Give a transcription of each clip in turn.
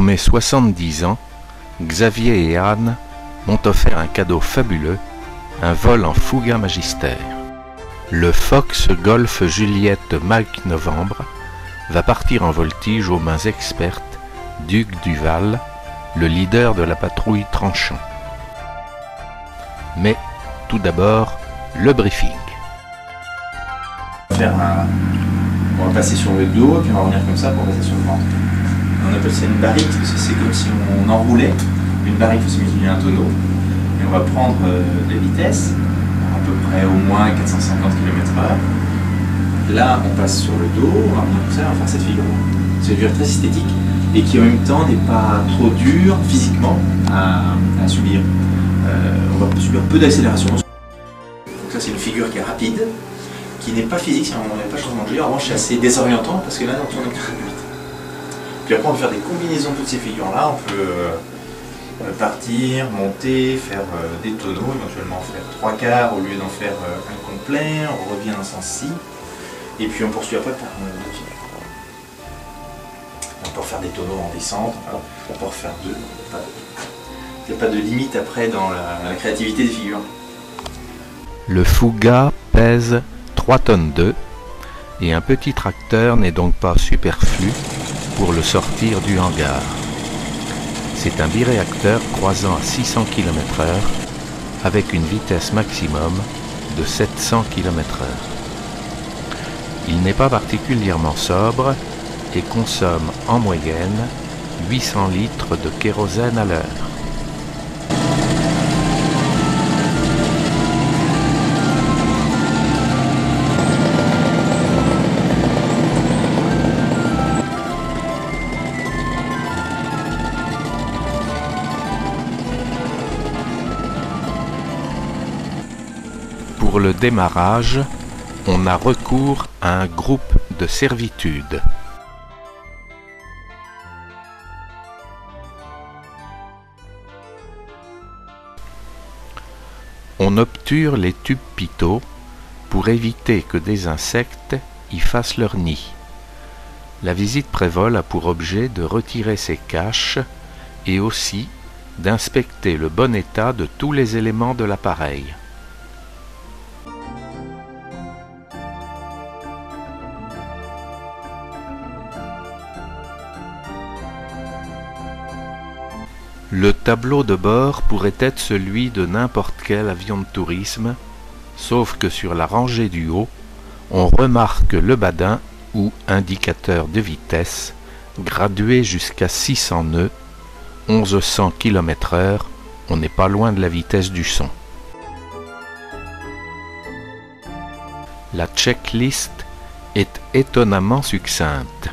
Pour mes 70 ans, Xavier et Anne m'ont offert un cadeau fabuleux, un vol en Fuga Magister. Le Fox Golf Juliette Mike Novembre va partir en voltige aux mains expertes d'Hugues Duval, le leader de la patrouille Tranchant. Mais tout d'abord, le briefing. On va passer sur le dos, puis on va revenir comme ça pour passer sur le ventre. On appelle ça une barrique, parce que c'est comme si on enroulait. Une barrique, il faut s'imaginer un tonneau. Et on va prendre des vitesses, à peu près au moins 450 km/h. Là, on passe sur le dos, on va revenir comme ça, on va faire cette figure. C'est une figure très esthétique et qui en même temps n'est pas trop dure physiquement à subir. On va subir peu d'accélération. Donc ça, c'est une figure qui est rapide, qui n'est pas physique si on n'a pas changement de jeu. En revanche, c'est assez désorientant parce que là, on tourne très vite. Puis après, on peut faire des combinaisons de toutes ces figures-là. On peut partir, monter, faire des tonneaux, éventuellement faire 3 quarts au lieu d'en faire un complet. On revient dans ce sens-ci. Et puis on poursuit après par d'autres figures. On peut refaire des tonneaux en descente, on peut refaire deux. Il n'y a pas de limite après dans la créativité des figures. Le Fuga pèse 3 tonnes 2 et un petit tracteur n'est donc pas superflu pour le sortir du hangar. C'est un biréacteur croisant à 600 km/h avec une vitesse maximum de 700 km/h. Il n'est pas particulièrement sobre et consomme en moyenne 800 litres de kérosène à l'heure. Pour le démarrage, on a recours à un groupe de servitude. On obture les tubes pitot pour éviter que des insectes y fassent leur nid. La visite prévol a pour objet de retirer ces caches et aussi d'inspecter le bon état de tous les éléments de l'appareil. Le tableau de bord pourrait être celui de n'importe quel avion de tourisme, sauf que sur la rangée du haut, on remarque le badin ou indicateur de vitesse, gradué jusqu'à 600 nœuds, 1100 km/h, on n'est pas loin de la vitesse du son. La checklist est étonnamment succincte.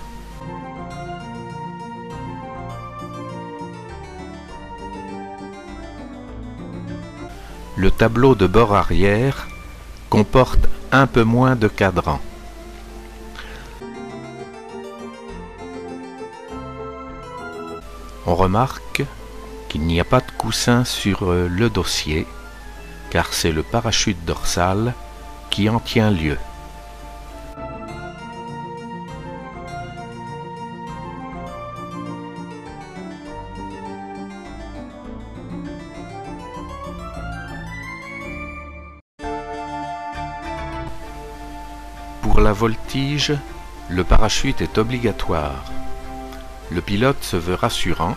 Le tableau de bord arrière comporte un peu moins de cadrans. On remarque qu'il n'y a pas de coussin sur le dossier, car c'est le parachute dorsal qui en tient lieu. Pour la voltige, le parachute est obligatoire. Le pilote se veut rassurant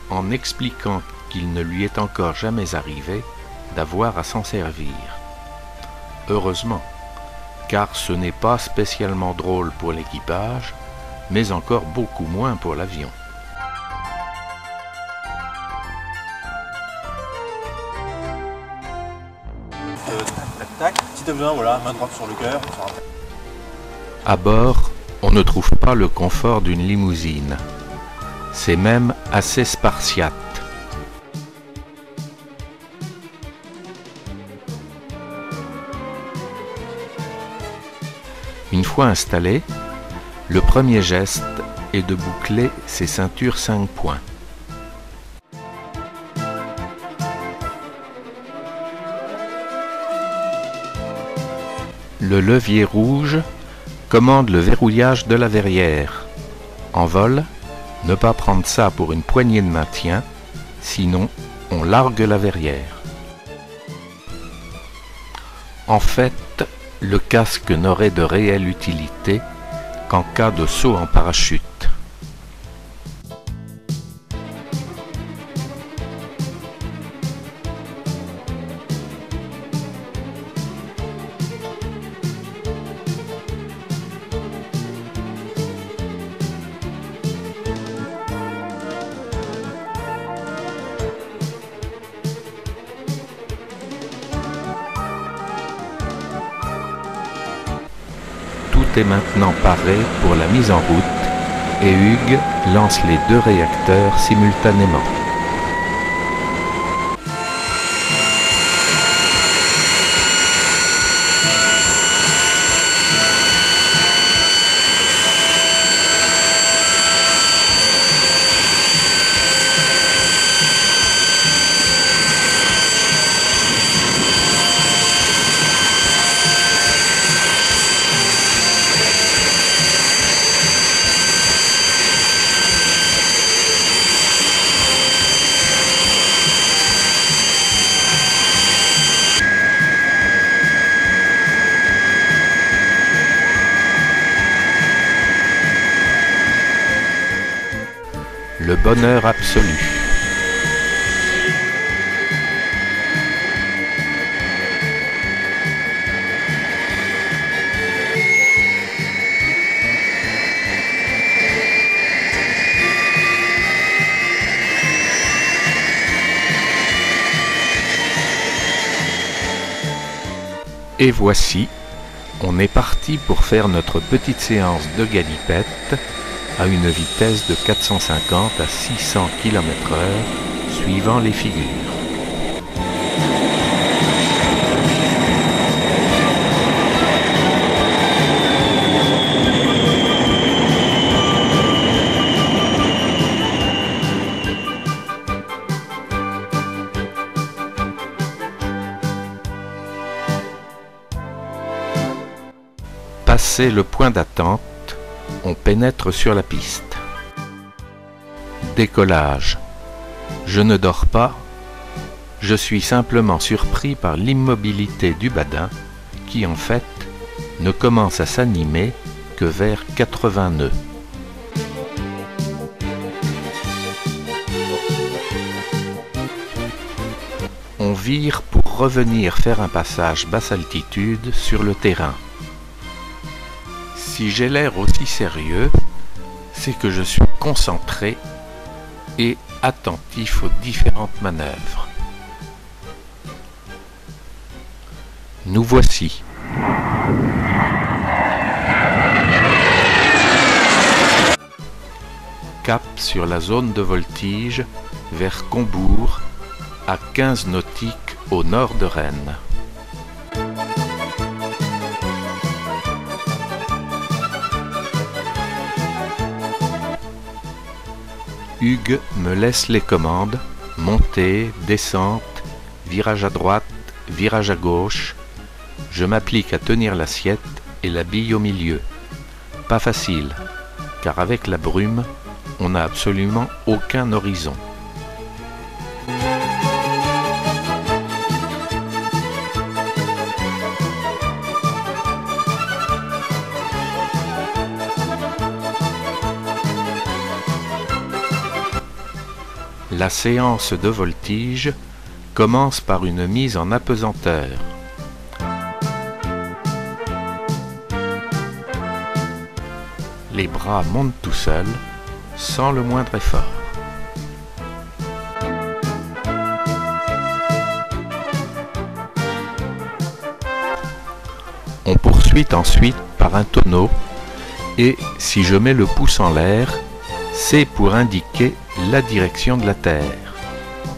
en expliquant qu'il ne lui est encore jamais arrivé d'avoir à s'en servir. Heureusement, car ce n'est pas spécialement drôle pour l'équipage, mais encore beaucoup moins pour l'avion. Tac, petit besoin, voilà, main droite sur le cœur. À bord, on ne trouve pas le confort d'une limousine. C'est même assez spartiate. Une fois installé, le premier geste est de boucler ses ceintures 5 points. Le levier rouge commande le verrouillage de la verrière. En vol, Ne pas prendre ça pour une poignée de maintien, sinon on largue la verrière. En fait, le casque n'aurait de réelle utilité qu'en cas de saut en parachute. Tout est maintenant paré pour la mise en route et Hugues lance les 2 réacteurs simultanément. Le bonheur absolu. Et voici, on est parti pour faire notre petite séance de galipette à une vitesse de 450 à 600 km/h, suivant les figures. Passé le point d'attente, on pénètre sur la piste. Décollage. Je ne dors pas, je suis simplement surpris par l'immobilité du badin qui en fait ne commence à s'animer que vers 80 nœuds. On vire pour revenir faire un passage basse altitude sur le terrain. Si j'ai l'air aussi sérieux, c'est que je suis concentré et attentif aux différentes manœuvres. Nous voici. Cap sur la zone de voltige vers Combourg, à 15 nautiques au nord de Rennes. Hugues me laisse les commandes, montée, descente, virage à droite, virage à gauche. Je m'applique à tenir l'assiette et la bille au milieu. Pas facile, car avec la brume, on n'a absolument aucun horizon. La séance de voltige commence par une mise en apesanteur. Les bras montent tout seuls, sans le moindre effort. On poursuit ensuite par un tonneau et si je mets le pouce en l'air, c'est pour indiquer la direction de la Terre,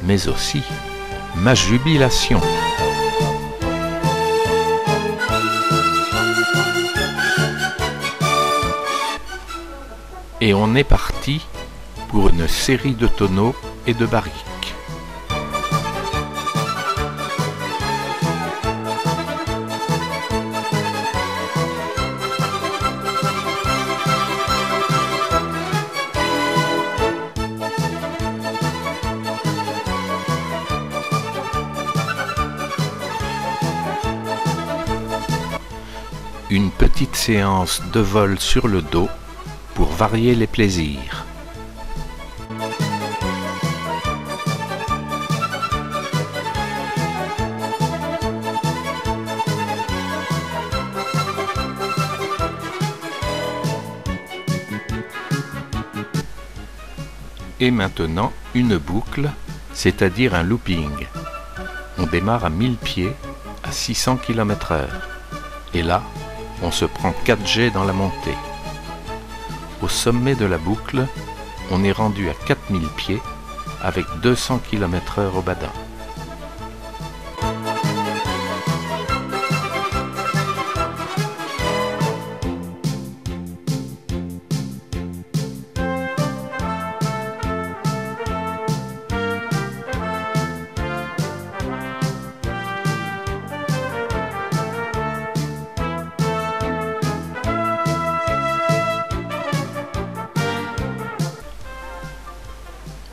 mais aussi ma jubilation. Et on est parti pour une série de tonneaux et de barriques. une petite séance de vol sur le dos pour varier les plaisirs. Et maintenant, une boucle, c'est-à-dire un looping. On démarre à 1000 pieds, à 600 km/h. Et là, on se prend 4G dans la montée. Au sommet de la boucle, on est rendu à 4000 pieds, avec 200 km/h au badin.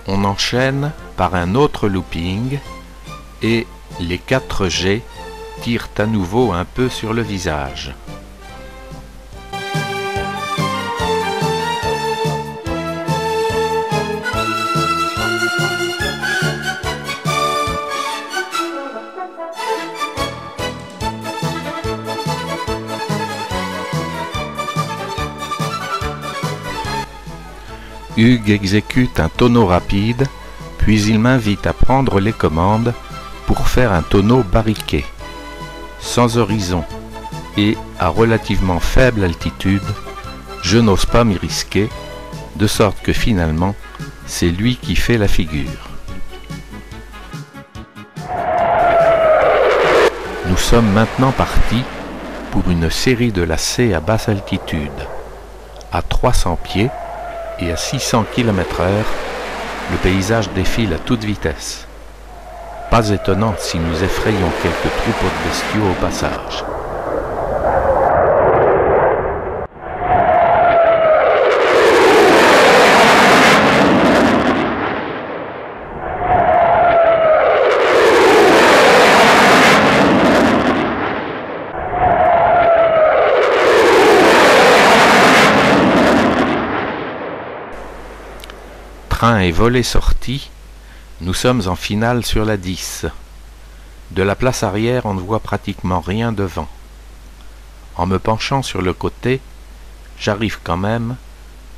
On enchaîne par un autre looping et les 4G tirent à nouveau un peu sur le visage. Hugues exécute un tonneau rapide, puis il m'invite à prendre les commandes pour faire un tonneau barriqué, sans horizon et à relativement faible altitude. Je n'ose pas m'y risquer, de sorte que finalement, c'est lui qui fait la figure. Nous sommes maintenant partis pour une série de lacets à basse altitude, à 300 pieds, et à 600 km/h, le paysage défile à toute vitesse. Pas étonnant si nous effrayons quelques troupeaux de bestiaux au passage. Train et volet sortis, nous sommes en finale sur la 10. De la place arrière, on ne voit pratiquement rien devant. En me penchant sur le côté, j'arrive quand même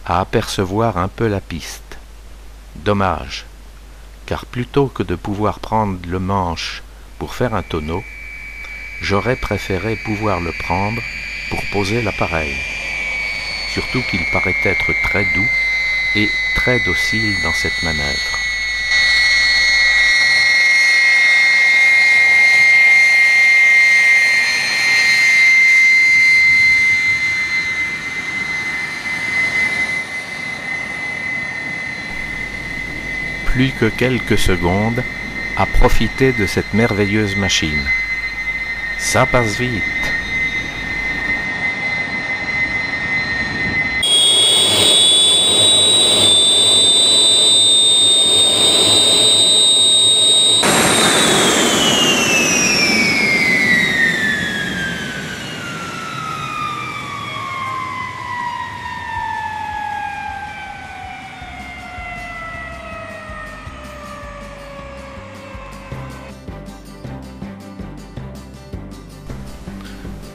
à apercevoir un peu la piste. Dommage, car plutôt que de pouvoir prendre le manche pour faire un tonneau, j'aurais préféré pouvoir le prendre pour poser l'appareil. Surtout qu'il paraît être très doux et très docile dans cette manœuvre. Plus que quelques secondes à profiter de cette merveilleuse machine. Ça passe vite.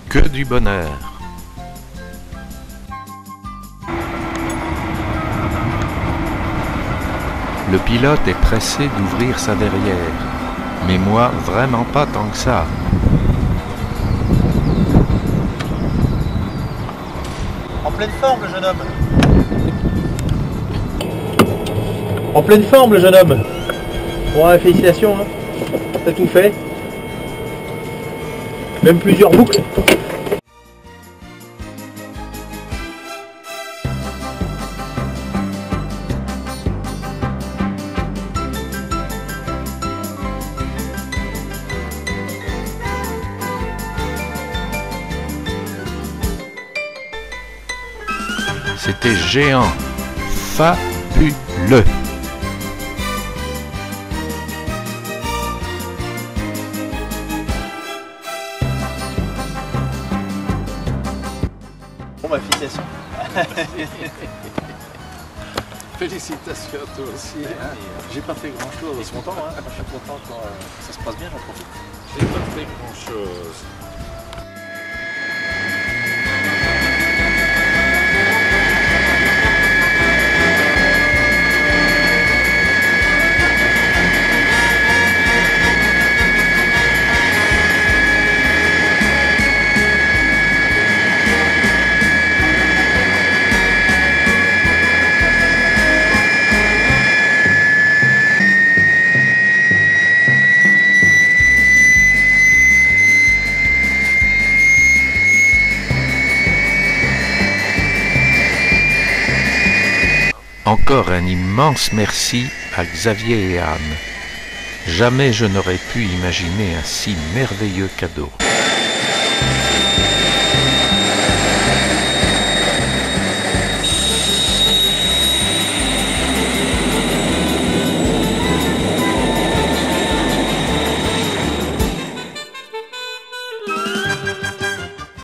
Que du bonheur! Le pilote est pressé d'ouvrir sa verrière, mais moi, vraiment pas tant que ça. En pleine forme, le jeune homme. En pleine forme, le jeune homme. Ouais, félicitations, hein. T'as tout fait. Même plusieurs boucles. C'était géant, fabuleux. félicitations. Félicitations à toi aussi. Hein. J'ai pas fait grand chose. Je suis content, hein. Moi, je suis content quand ça se passe bien, j'en profite. J'ai pas fait grand chose. Encore un immense merci à Xavier et Anne. Jamais je n'aurais pu imaginer un si merveilleux cadeau.